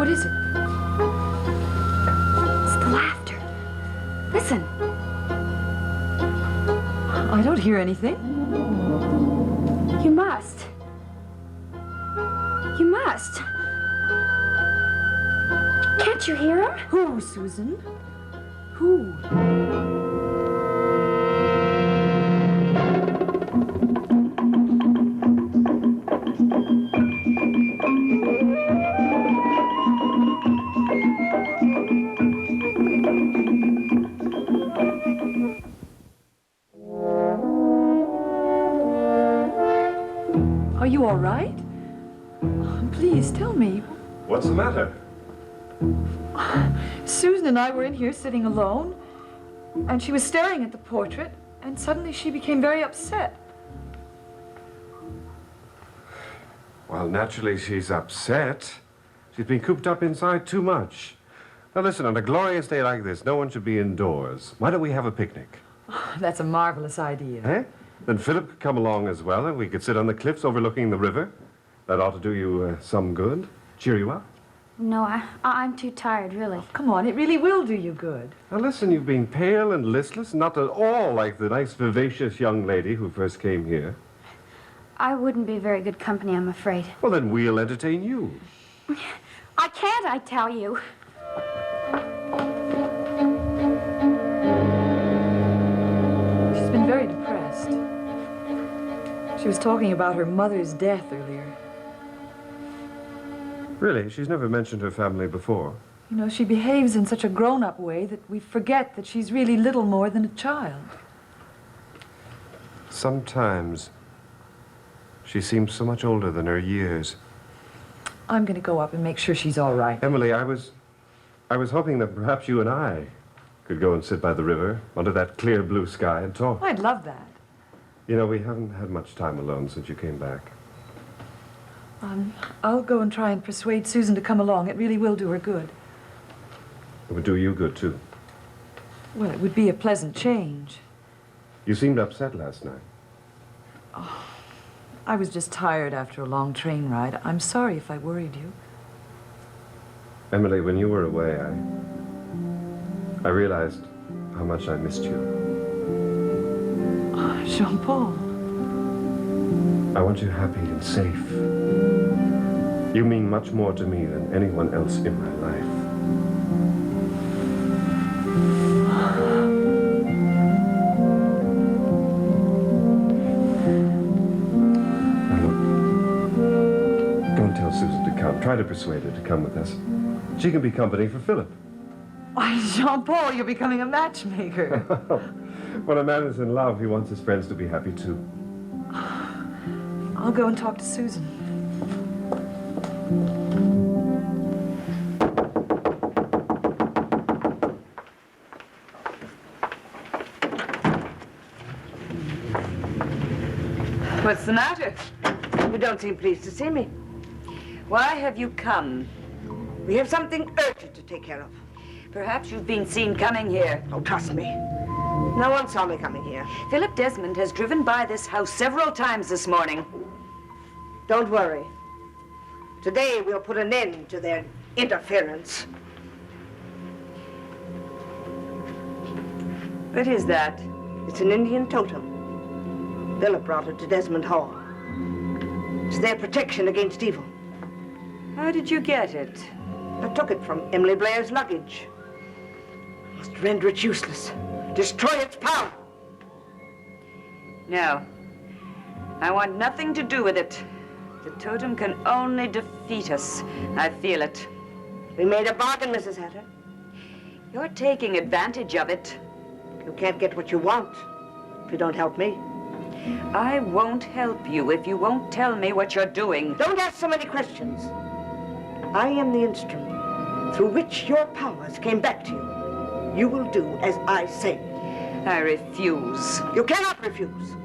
What is it? It's the laughter. Listen. I don't hear anything. You must. You must. Can't you hear him? Who, Susan? Who? Are you all right? Please tell me. What's the matter? Susan and I were in here sitting alone, and she was staring at the portrait, and suddenly she became very upset. Well, naturally she's upset. She's been cooped up inside too much. Now listen, on a glorious day like this, no one should be indoors. Why don't we have a picnic? That's a marvelous idea. Eh? Then Philip could come along as well, and we could sit on the cliffs overlooking the river. That ought to do you some good. Cheer you up. No, I'm too tired, really. Come on, it really will do you good. Now listen, you've been pale and listless, not at all like the nice, vivacious young lady who first came here. I wouldn't be very good company, I'm afraid. Well, then we'll entertain you. I can't, I tell you. She's been very depressed. She was talking about her mother's death earlier. Really? She's never mentioned her family before? You know, she behaves in such a grown-up way that we forget that she's really little more than a child. Sometimes she seems so much older than her years. I'm going to go up and make sure she's all right. Emily, I was hoping that perhaps you and I could go and sit by the river under that clear blue sky and talk. I'd love that. You know, we haven't had much time alone since you came back. I'll go and try and persuade Susan to come along. It really will do her good. It would do you good, too. Well, it would be a pleasant change. You seemed upset last night. Oh, I was just tired after a long train ride. I'm sorry if I worried you. Emily, when you were away, I realized how much I missed you. Oh, Jean-Paul. I want you happy and safe. You mean much more to me than anyone else in my life. Now look, go and tell Susan to come. Try to persuade her to come with us. She can be company for Philip. Why, Jean-Paul, you're becoming a matchmaker. When a man is in love, he wants his friends to be happy, too. I'll go and talk to Susan. What's the matter? You don't seem pleased to see me. Why have you come? We have something urgent to take care of. Perhaps you've been seen coming here. Oh, trust me. No one saw me coming here. Philip Desmond has driven by this house several times this morning. Don't worry. Today we'll put an end to their interference. What is that? It's an Indian totem. Philip brought it to Desmond Hall. It's their protection against evil. How did you get it? I took it from Emily Blair's luggage. Must render it useless. Destroy its power. No. I want nothing to do with it. The totem can only defeat us. I feel it. We made a bargain, Mrs. Hatter. You're taking advantage of it. You can't get what you want if you don't help me. I won't help you if you won't tell me what you're doing. Don't ask so many questions. I am the instrument through which your powers came back to you. You will do as I say. I refuse. You cannot refuse.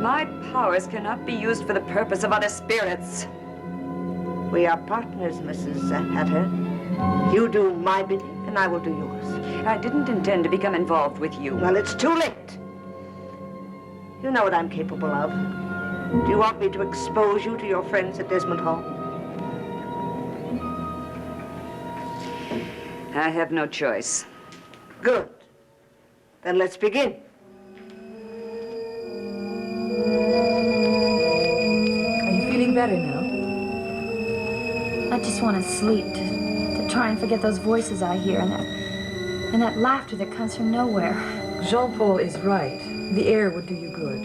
My powers cannot be used for the purpose of other spirits. We are partners, Mrs. Hatter. You do my bidding, and I will do yours. I didn't intend to become involved with you. Well, it's too late. You know what I'm capable of. Do you want me to expose you to your friends at Desmond Hall? I have no choice. Good. Then let's begin. Are you feeling better now? I just want to sleep, to try and forget those voices I hear and that laughter that comes from nowhere. Jean-Paul is right. The air would do you good.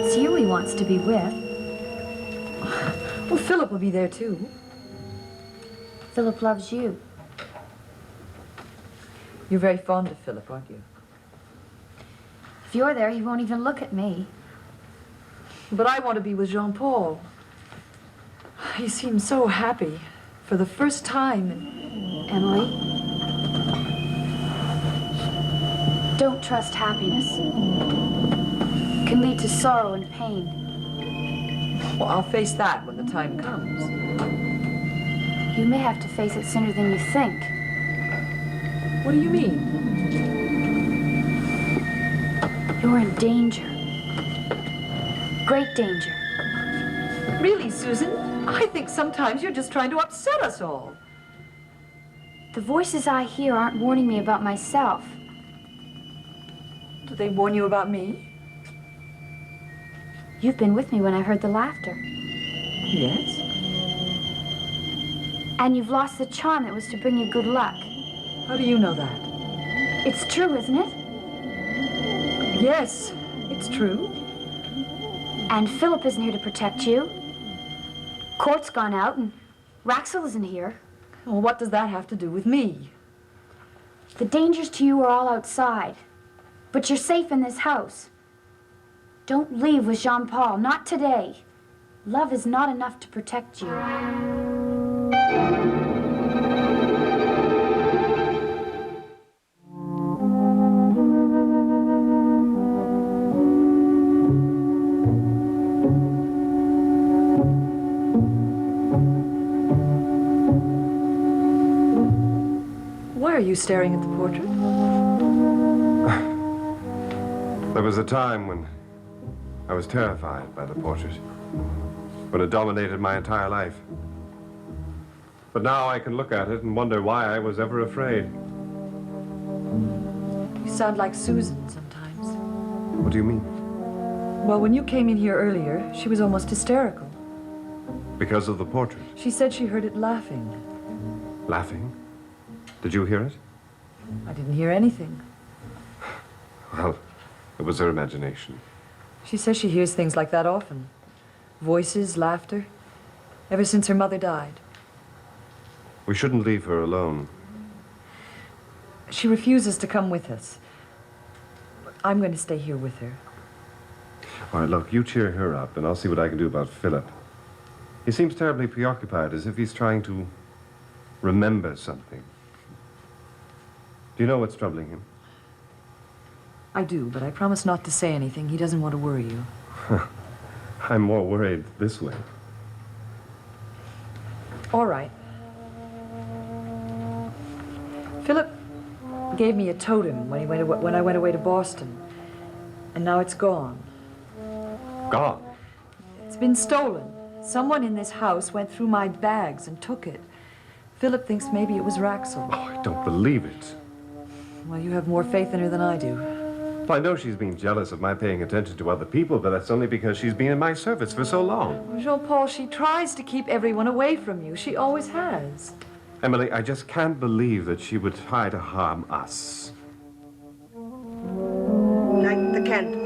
It's you he wants to be with. Well, Philip will be there too. Philip loves you. You're very fond of Philip, aren't you? If you're there, he won't even look at me. But I want to be with Jean-Paul. He seems so happy for the first time. Emily, don't trust happiness. It can lead to sorrow and pain. Well, I'll face that when the time comes. You may have to face it sooner than you think. What do you mean? You're in danger. Great danger. Really, Susan? I think sometimes you're just trying to upset us all. The voices I hear aren't warning me about myself. Do they warn you about me? You've been with me when I heard the laughter. Yes. And you've lost the charm that was to bring you good luck. How do you know that? It's true, isn't it? Yes, it's true. And Philip isn't here to protect you. Court's gone out and Raxel isn't here. Well, what does that have to do with me? The dangers to you are all outside. But you're safe in this house. Don't leave with Jean-Paul, not today. Love is not enough to protect you. Why are you staring at the portrait? There was a time when I was terrified by the portrait, when it dominated my entire life. But now I can look at it and wonder why I was ever afraid. You sound like Susan sometimes. What do you mean? Well, when you came in here earlier, she was almost hysterical. Because of the portrait? She said she heard it laughing. Laughing? Did you hear it? I didn't hear anything. Well, it was her imagination. She says she hears things like that often. Voices, laughter, ever since her mother died. We shouldn't leave her alone. She refuses to come with us. I'm going to stay here with her. All right, look, you cheer her up, and I'll see what I can do about Philip. He seems terribly preoccupied, as if he's trying to remember something. Do you know what's troubling him? I do, but I promise not to say anything. He doesn't want to worry you. I'm more worried this way. All right. Philip gave me a totem when I went away to Boston. And now it's gone. Gone? It's been stolen. Someone in this house went through my bags and took it. Philip thinks maybe it was Raxel. Oh, I don't believe it. Well, you have more faith in her than I do. I know she's been jealous of my paying attention to other people, but that's only because she's been in my service for so long. Jean-Paul, she tries to keep everyone away from you. She always has. Emily, I just can't believe that she would try to harm us. Light the candles.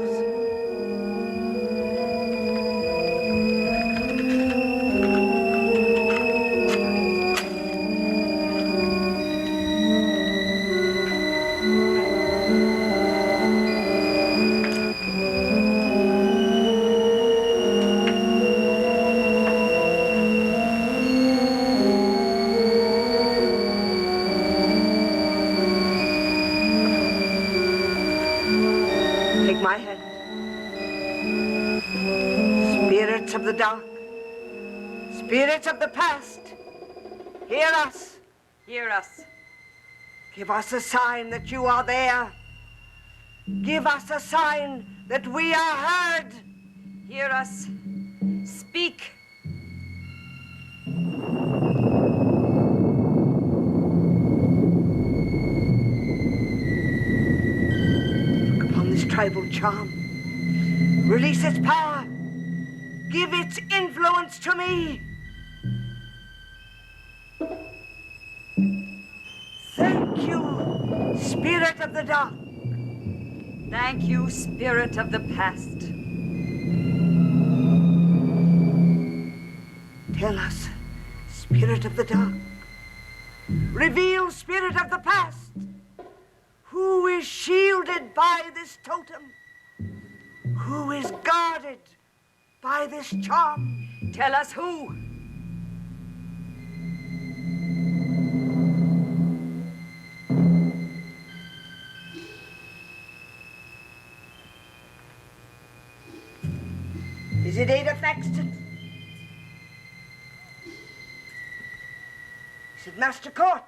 Take my hand. Spirits of the dark, spirits of the past, hear us. Hear us. Give us a sign that you are there. Give us a sign that we are heard. Hear us. Speak. rival charm. Release its power. Give its influence to me. Thank you, Spirit of the Dark. Thank you, Spirit of the Past. Tell us, Spirit of the Dark. Reveal, Spirit of the Past. Who is shielded by this totem? Who is guarded by this charm? Tell us who. Is it Ada Thaxton? Is it Master Court?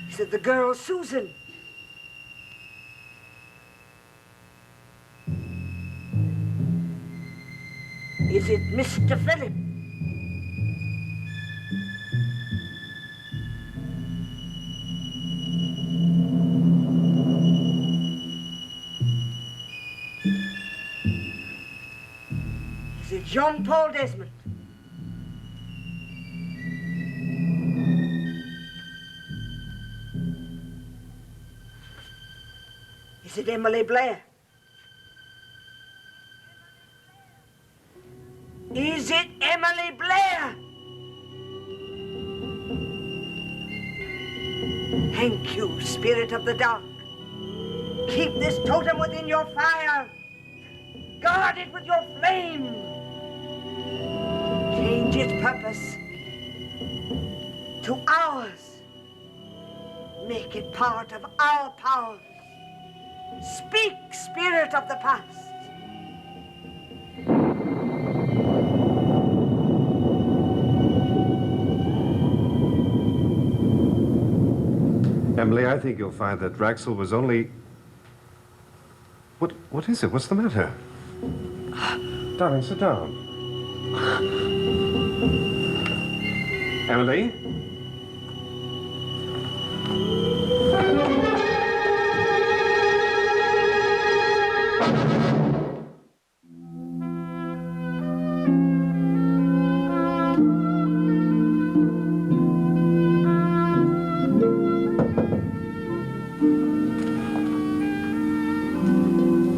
Is it the girl Susan? Is it Mr. Philip? Is it Jean-Paul Desmond? Is it Emily Blair? Is it Emily Blair? Thank you, Spirit of the Dark. Keep this totem within your fire. Guard it with your flame. Change its purpose to ours. Make it part of our powers. Speak, Spirit of the Past. Emily, I think you'll find that Raxel was only... What is it? What's the matter? Darling, sit down. Emily?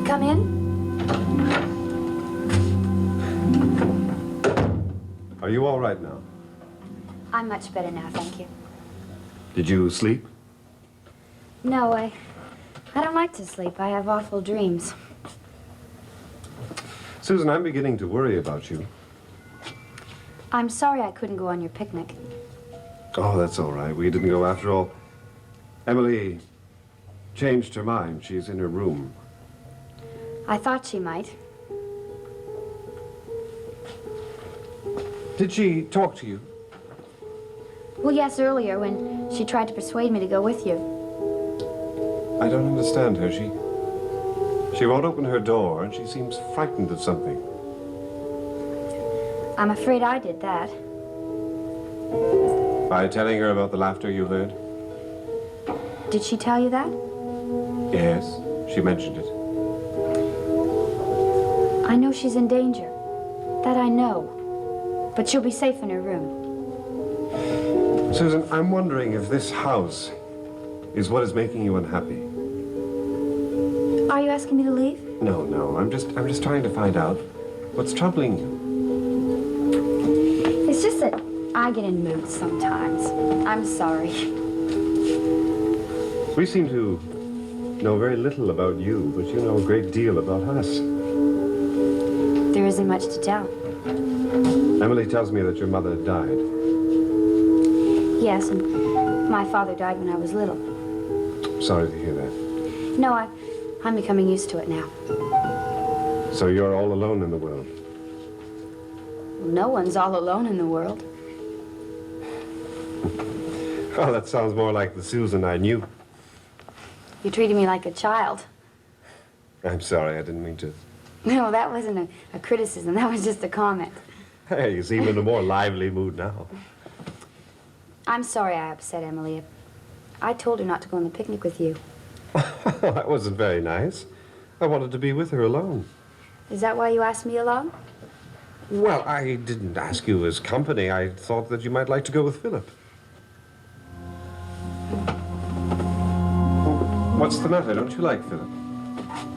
Come in. Are you all right now? I'm much better now, thank you. Did you sleep? No, I don't like to sleep. I have awful dreams. Susan, I'm beginning to worry about you. I'm sorry I couldn't go on your picnic. Oh, that's all right. We didn't go after all. Emily changed her mind. She's in her room. I thought she might. Did she talk to you? Well, yes, earlier when she tried to persuade me to go with you. I don't understand her. She won't open her door, and she seems frightened of something. I'm afraid I did that. By telling her about the laughter you heard? Did she tell you that? Yes, she mentioned it. I know she's in danger. That I know. But she'll be safe in her room. Susan, I'm wondering if this house is what is making you unhappy. Are you asking me to leave? No, I'm just trying to find out what's troubling you. It's just that I get in moods sometimes. I'm sorry. We seem to know very little about you, but you know a great deal about us. There isn't much to tell. Emily tells me that your mother died. Yes, and my father died when I was little. Sorry to hear that. No, I'm becoming used to it now. So you're all alone in the world? No one's all alone in the world. Oh, that sounds more like the Susan I knew. You treated me like a child. I'm sorry, I didn't mean to. No, that wasn't a criticism. That was just a comment. Hey, you seem in a more lively mood now. I'm sorry I upset Emily. I told her not to go on the picnic with you. That wasn't very nice. I wanted to be with her alone. Is that why you asked me along? Well, I didn't ask you as company. I thought that you might like to go with Philip. What's the matter? Don't you like Philip?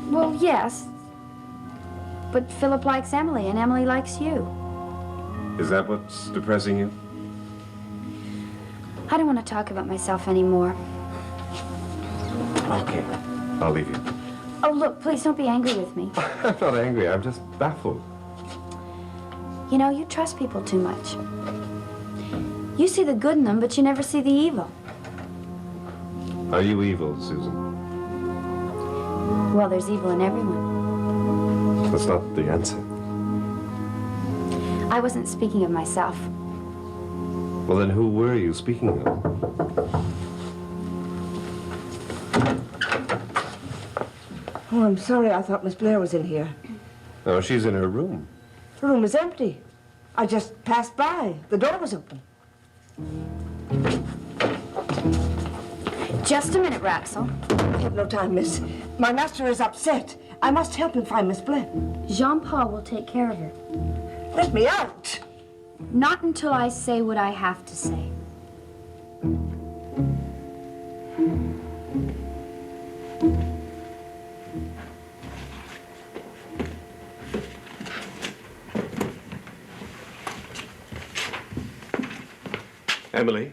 Well, yes. But Philip likes Emily, and Emily likes you. Is that what's depressing you? I don't want to talk about myself anymore. Okay, I'll leave you. Oh, look, please don't be angry with me. I'm not angry. I'm just baffled. You know, you trust people too much. You see the good in them, but you never see the evil. Are you evil, Susan? Well, there's evil in everyone. That's not the answer. I wasn't speaking of myself. Well, then who were you speaking of? Oh, I'm sorry. I thought Miss Blair was in here. Oh, she's in her room. The room is empty. I just passed by. The door was open. Just a minute, Raxel. I have no time, miss. My master is upset. I must help him find Miss Blair. Jean-Paul will take care of her. Let me out. Not until I say what I have to say. Emily?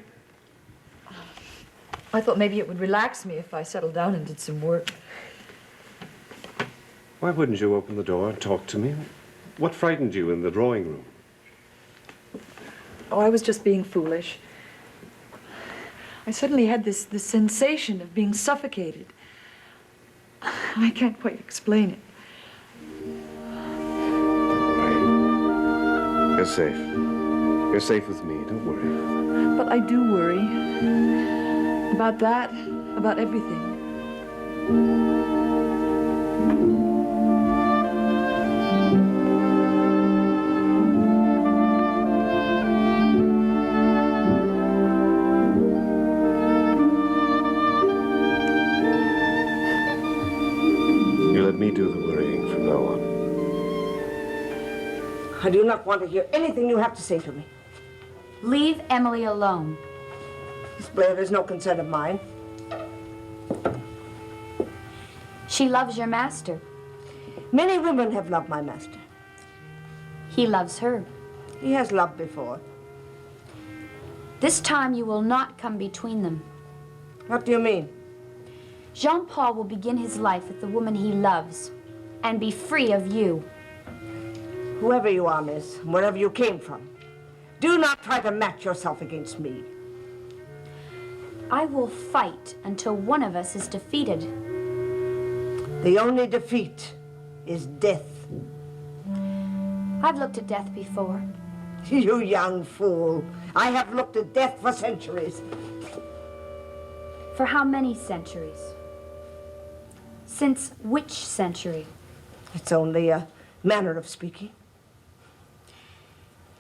I thought maybe it would relax me if I settled down and did some work. Why wouldn't you open the door and talk to me? What frightened you in the drawing room? Oh, I was just being foolish. I suddenly had this sensation of being suffocated. I can't quite explain it. Right. You're safe. You're safe with me. Don't worry. But I do worry. About that, about everything. You let me do the worrying from now on. I do not want to hear anything you have to say to me. Leave Emily alone. Miss Blair is no concern of mine. She loves your master. Many women have loved my master. He loves her. He has loved before. This time you will not come between them. What do you mean? Jean-Paul will begin his life with the woman he loves and be free of you. Whoever you are, miss, and wherever you came from, do not try to match yourself against me. I will fight until one of us is defeated. The only defeat is death. I've looked at death before. You young fool. I have looked at death for centuries. For how many centuries? Since which century? It's only a manner of speaking.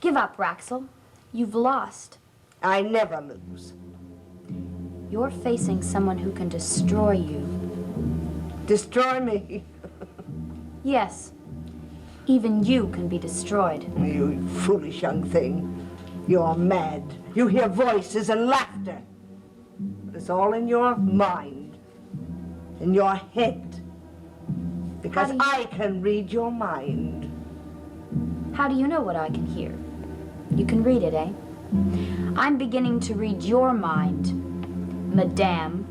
Give up, Raxel. You've lost. I never lose. You're facing someone who can destroy you. Destroy me. Yes, even you can be destroyed. You foolish young thing. You're mad. You hear voices and laughter. But it's all in your mind, in your head. Because I can read your mind. How do you know what I can hear? You can read it, eh? I'm beginning to read your mind, Madame.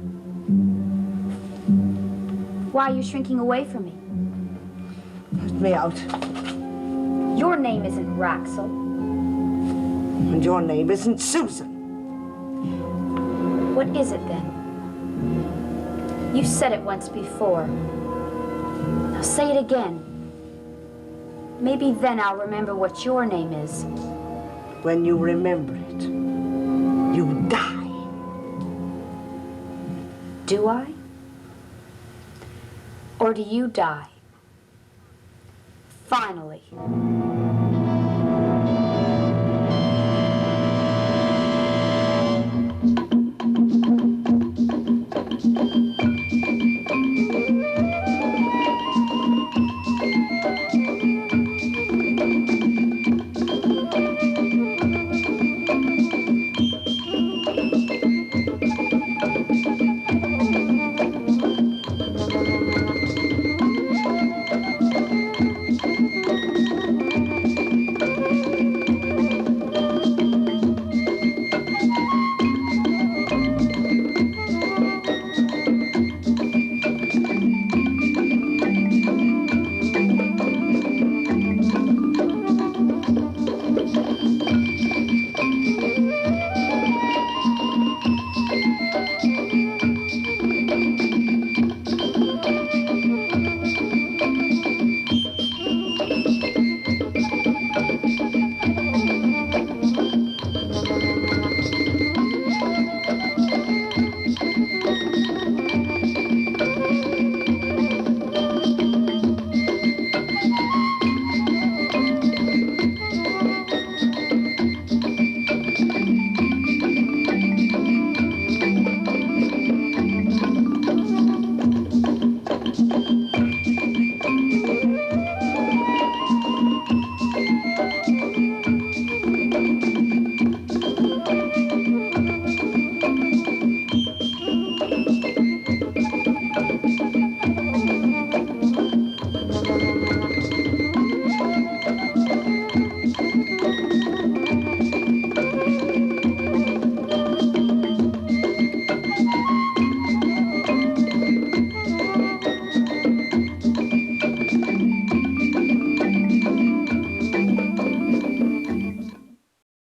Why are you shrinking away from me? Let me out. Your name isn't Raxel. And your name isn't Susan. What is it then? You said it once before. Now say it again. Maybe then I'll remember what your name is. When you remember it, you die. Do I? Or do you die? Finally. Confronting.